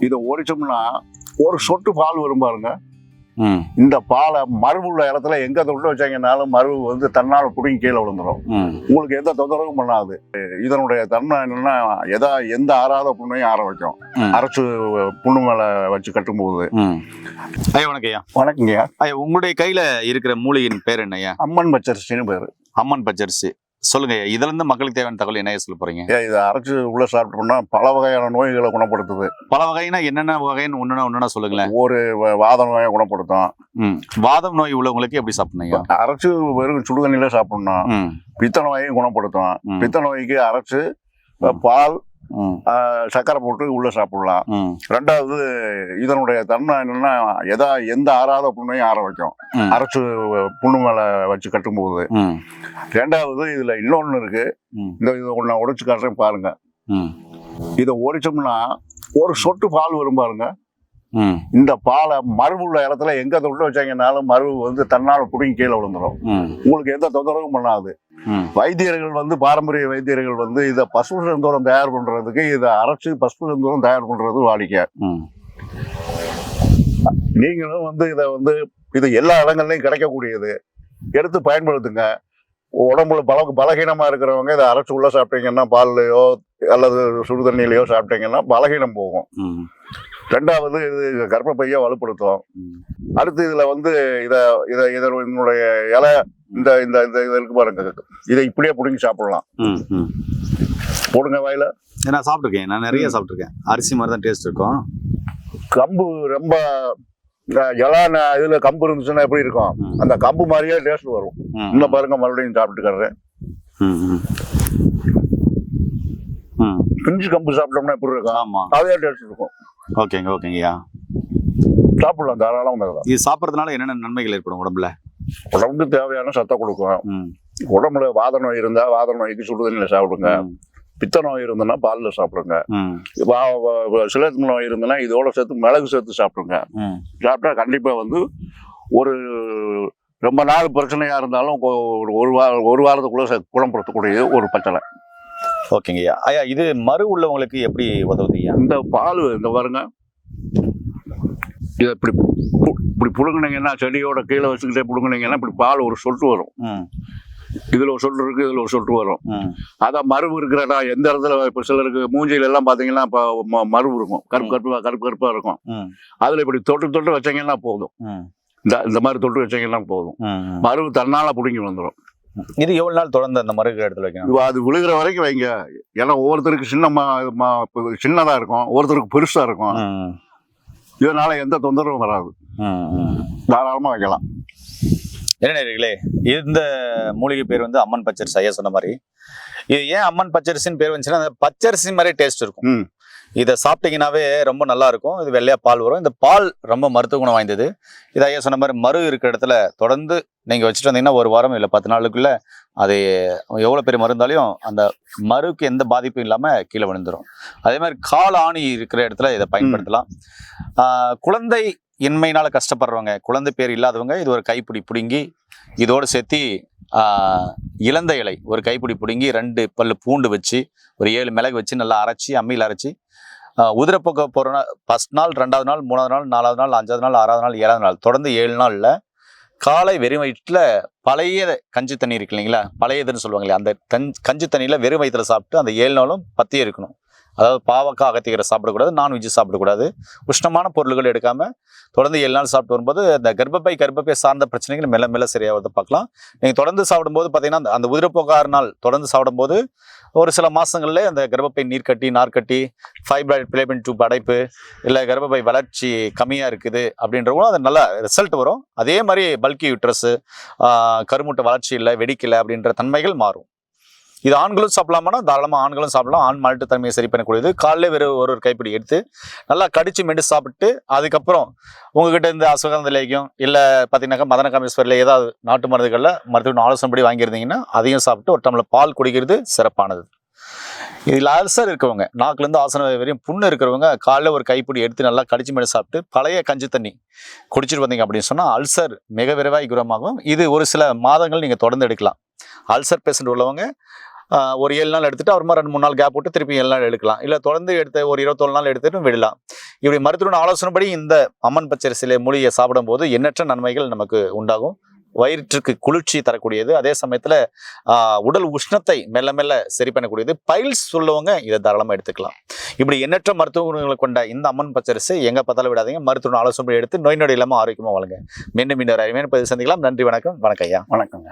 இதை ஓடிச்சோம்னா ஒரு சொட்டு பால் வரும் பாருங்க. இந்த பாலை மருவு உள்ள இடத்துல எங்க தொட்டு வச்சாங்கனாலும் மருவு வந்து தன்னால புடிங்கி கீழே விழுந்துடும். உங்களுக்கு எந்த தொந்தரவும் பண்ணாது. இதனுடைய தன்மை என்னன்னா எந்த ஆறாத புண்ணையும் ஆற வைக்கும். அரைச்சு புண்ணு மேல வச்சு கட்டும் போது. ஐயா வணக்கம் ஐயா. வணக்கங்கய்யா. ஐயா உங்களுடைய கையில இருக்கிற மூலிகையின் பேர் என்ன ஐயா? அம்மன் பச்சரிசின்னு பேரு. அம்மன் பச்சரிசி. சொல்லுங்க ஐயா, இதுல இருந்து மக்களுக்கு தேவையான தகவல் என்ன சொல்ல போறீங்க? இதை அரைச்சு உள்ள சாப்பிட்டோம்னா பல வகையான நோய்களை குணப்படுத்துது. பல வகைனா என்னென்ன வகைன்னு ஒண்ணுன்னா சொல்லுங்களேன். ஒரு வாத நோயை குணப்படுத்தும். வாதம் நோய் உள்ளவங்களுக்கு எப்படி சாப்பிடணும்? அரைச்சு வெறும் சுடுதண்ணில சாப்பிடணும். பித்த நோயையும் குணப்படுத்தும். பித்த நோய்க்கு அரைச்சு பால் சக்கரை போட்டு உள்ள சாப்பிடலாம். ரெண்டாவது இதனுடைய தன்மை என்னன்னா எந்த ஆறாத புண்ணையும் ஆற வைக்கும். அரைச்சு புண்ணு மேல வச்சு கட்டும் போது. ரெண்டாவது இதுல இன்னொன்னு இருக்கு. இந்த இதை ஒண்ணு உடைச்சு காட்டுறேன் பாருங்க. இதை ஓடிச்சோம்னா ஒரு சொட்டு பால் வரும் பாருங்க. இந்த பாலை மருவு உள்ள இடத்துல எங்க தொட்டு வச்சாங்கனாலும் மருவு வந்து தன்னால புடிங்கி கீழே விழுந்துடும். உங்களுக்கு எந்த தொந்தரவும் பண்ணாது. வைத்தியர்கள் வந்து பாரம்பரிய வைத்தியர்கள் வந்து இதை பசு செந்தூரம் தயார் பண்றதுக்கு இதை அரைச்சு பசு செந்தூரம் தயார் பண்றது வாடிக்கை. நீங்களும் வந்து இதை வந்து இது எல்லா இடங்கள்லயும் கிடைக்கக்கூடியது. எடுத்து பயன்படுத்துங்க. உடம்புல பலகீனமா இருக்கிறவங்க இதை அரைச்சு உள்ள சாப்பிட்டீங்கன்னா பால்லையோ அல்லது சுடு தண்ணியிலையோ சாப்பிட்டீங்கன்னா பலகீனம் போகும். ரெண்டாவது இது கர்ப்பப்பையை வலுப்படுத்தும். அடுத்து இதுல வந்து இதனுடைய இலை இந்த இந்த இருக்கு பாருங்க. இதை இப்படியே புடிங்கி சாப்பிடலாம். போடுங்க வாயில. நான் சாப்பிட்டுருக்கேன். நான் நிறைய சாப்பிட்டுருக்கேன். அரிசி மாதிரி தான் டேஸ்ட் இருக்கும். கம்பு ரொம்ப இலை இதுல கம்பு இருந்துச்சுன்னா எப்படி இருக்கும்? அந்த கம்பு மாதிரியே டேஸ்ட் வரும். இன்னும் பாருங்க, மறுபடியும் சாப்பிட்டுக்கிறேன். பிஞ்சு கம்பு சாப்பிட்டோம்னா எப்படி இருக்கும்? அதே டேஸ்ட் இருக்கும். ஓகேங்கய்யா, சாப்பிடலாம் தாராளம். இது சாப்பிட்றதுனால என்னென்ன நன்மைகள் ஏற்படும் உடம்புல? உடம்புக்கு தேவையான சத்தை கொடுக்கும். உடம்புல வாத நோய் இருந்தா வாத நோய்க்கு சுடுதண்ணில சாப்பிடுங்க. பித்த நோய் இருந்ததுன்னா பால்ல சாப்பிடுங்க. சிலத்து நோய் இருந்ததுன்னா இதோட சேர்த்து மிளகு சேர்த்து சாப்பிடுங்க. சாப்பிட்டா கண்டிப்பா வந்து ஒரு ரொம்ப நாள் பிரச்சனையா இருந்தாலும் ஒரு வாரத்துக்குள்ள குணப்படுத்தக்கூடிய ஒரு பச்சளை. ஓகேங்கய்யா. ஐயா இது மறு உள்ளவங்களுக்கு எப்படி உதவுதுய்யா? இந்த பால் இந்த பாருங்க, இதை இப்படி புடுங்கினீங்கன்னா செடியோட கீழே வச்சுக்கிட்டே புடுங்கினீங்கன்னா இப்படி பால் ஒரு சொட்டு வரும். இதுல ஒரு சொட்டு இருக்கு, இதுல ஒரு சொட்டு வரும். அதான் மருவு இருக்கிறடா எந்த இடத்துல இப்ப சிலருக்கு மூஞ்சியில எல்லாம் பாத்தீங்கன்னா இப்ப மருவு இருக்கும், கருப்பு கருப்பா இருக்கும். அதுல இப்படி தொட்டு வச்சீங்கன்னா போதும். இந்த மாதிரி தொட்டு வச்சீங்கன்னா போதும், மருவு தன்னால புடுங்கி வந்துடும். இது எவ்வளவு நாள் தொடர்ந்து அந்த மருந்து இடத்துல வைக்கணும்? அது விழுகிற வரைக்கும் வைங்க. ஏன்னா ஒவ்வொருத்தருக்கு சின்னதா இருக்கும், ஒவ்வொருத்தருக்கு பெருசா இருக்கும். இதனால எந்த தொந்தரவும் வராது. தாராளமா வைக்கலாம். என்ன நேயர்களே, இந்த மூலிகை பேர் வந்து அம்மன் பச்சரிசி. ஐயா சொன்ன மாதிரி இது ஏன் அம்மன் பச்சரிசின்னு பேர் வந்துச்சுன்னா அந்த பச்சரிசி மாதிரி டேஸ்ட் இருக்கும். இதை சாப்பிட்டீங்கன்னாவே ரொம்ப நல்லா இருக்கும். இது வெள்ளையா பால் வரும். இந்த பால் ரொம்ப மருத்துவ குணம் வாய்ந்தது. இது ஐயா சொன்ன மாதிரி மரு இருக்கிற இடத்துல தொடர்ந்து நீங்க வச்சுட்டு வந்தீங்கன்னா ஒரு வாரம் இல்லை 10 நாளுக்குள்ள அது எவ்வளவு பெரிய மருந்தாலையும் அந்த மருக்கு எந்த பாதிப்பும் இல்லாம கீழே விழுந்துடும். அதே மாதிரி கால் ஆணி இருக்கிற இடத்துல இதை பயன்படுத்தலாம். குழந்தை இன்மையினால கஷ்டப்படுறவங்க, குழந்தை பேர் இல்லாதவங்க இது ஒரு கைப்பிடி பிடுங்கி இதோடு சேர்த்து இளந்த இலை ஒரு கைப்பிடி பிடுங்கி 2 பல்லு பூண்டு வச்சு ஒரு 7 மிளகு வச்சு நல்லா அரைச்சி அம்மியில் அரைச்சி உதிரப்போக்க போகிற ஃபர்ஸ்ட் நாள், 2வது நாள், 3வது நாள், 4வது நாள், 5வது நாள், 6வது நாள், 7வது நாள் தொடர்ந்து 7 நாளில் காலை வெறும் வயிற்றில் பழைய கஞ்சி தண்ணி இருக்கு இல்லைங்களா, பழையதுன்னு சொல்லுவாங்க இல்லையா, அந்த கஞ்சி தண்ணியில் வெறும் வயிற்றில் சாப்பிட்டு அந்த 7 நாளும் பத்தியே இருக்கணும். அதாவது பாவக்காய், அகத்திக்கீரை சாப்பிடக்கூடாது, நான்வெஜ் சாப்பிடக்கூடாது, உஷ்ணமான பொருள்கள் எடுக்காம தொடர்ந்து 7 நாள் சாப்பிட்டு வரும்போது இந்த கர்ப்பப்பை சார்ந்த பிரச்சனைகள் மெல்ல மெல்ல சரியாகிறத பார்க்கலாம். நீங்கள் தொடர்ந்து சாப்பிடும்போது பார்த்தீங்கன்னா அந்த உதிரப்போக்கு 6 நாள் தொடர்ந்து சாப்பிடும்போது ஒரு சில மாதங்கள்ல அந்த கர்ப்பப்பை நீர்க்கட்டி, நார்க்கட்டி, ஃபைப்ராய்டு, பிளேபின் டியூப் அடைப்பு, இல்லை கர்ப்பப்பை வளர்ச்சி கம்மியாக இருக்குது அப்படின்றவங்களும் அது நல்ல ரிசல்ட் வரும். அதே மாதிரி பல்கி யூட்ரஸு, கருமுட்டை வளர்ச்சி இல்லை, வெடிக்கலை அப்படின்ற தன்மைகள் மாறும். இது ஆண்களும் சாப்பிடலாமானா தாராளமாக ஆண்களும் சாப்பிடலாம். ஆண் மால்ட்டு தன்மையை சரி பண்ணக்கூடியது. காலையிலே வெறும் ஒரு கைப்பிடி எடுத்து நல்லா கடிச்சு மெண்டு சாப்பிட்டு அதுக்கப்புறம் உங்ககிட்ட இந்த அஸ்வகந்த லேகியம் இல்லை பார்த்தீங்கன்னாக்கா மதனகாமேஸ்வரில் ஏதாவது நாட்டு மருந்துகளில் மருத்துவ ஆலோசனைப்படி வாங்கியிருந்தீங்கன்னா அதையும் சாப்பிட்டு ஒரு டம்ளர் பால் குடிக்கிறது சிறப்பானது. இதில் அல்சர் இருக்கவங்க, நாக்குலேருந்து ஆசன வரையும் புண்ணு இருக்கிறவங்க காலையில் ஒரு கைப்பிடி எடுத்து நல்லா கடிச்சு மெண்டு சாப்பிட்டு பழைய கஞ்சி தண்ணி குடிச்சிட்டு வந்தீங்க அப்படின்னு சொன்னால் அல்சர் மிக விரைவாக குணமாகும். இது ஒரு சில மாதங்கள் நீங்கள் தொடர்ந்து எடுக்கலாம். அல்சர் பேஷண்ட் உள்ளவங்க ஒரு 7 நாள் எடுத்துட்டு அப்புறமா 2-3 நாள் கேப் விட்டு திருப்பி 7 நாள் எடுக்கலாம். இல்லை தொடர்ந்து எடுத்த ஒரு 21 நாள் எடுத்துட்டு விடலாம். இப்படி மருத்துவ ஆலோசனைப்படி இந்த அம்மன் பச்சரிசியில மூலிகை சாப்பிடும் போது எண்ணற்ற நன்மைகள் நமக்கு உண்டாகும். வயிற்றுக்கு குளிர்ச்சி தரக்கூடியது, அதே சமயத்துல உடல் உஷ்ணத்தை மெல்ல மெல்ல சரி பண்ணக்கூடியது. பைல்ஸ் உள்ளவங்க இதை தாராளமா எடுத்துக்கலாம். இப்படி எண்ணற்ற மருத்துவ குணங்களை கொண்ட இந்த அம்மன் பச்சரிசி எங்க பார்த்தாலும் விடாதீங்க. மருத்துவ ஆலோசனை எடுத்து நோய் நொடி இல்லாம ஆரோக்கியமா வாழுங்க. மீண்டும் இன்னொரு அறிவியல் பதிவு சந்திக்கலாம். நன்றி, வணக்கம். வணக்கம் ஐயா. வணக்கங்க.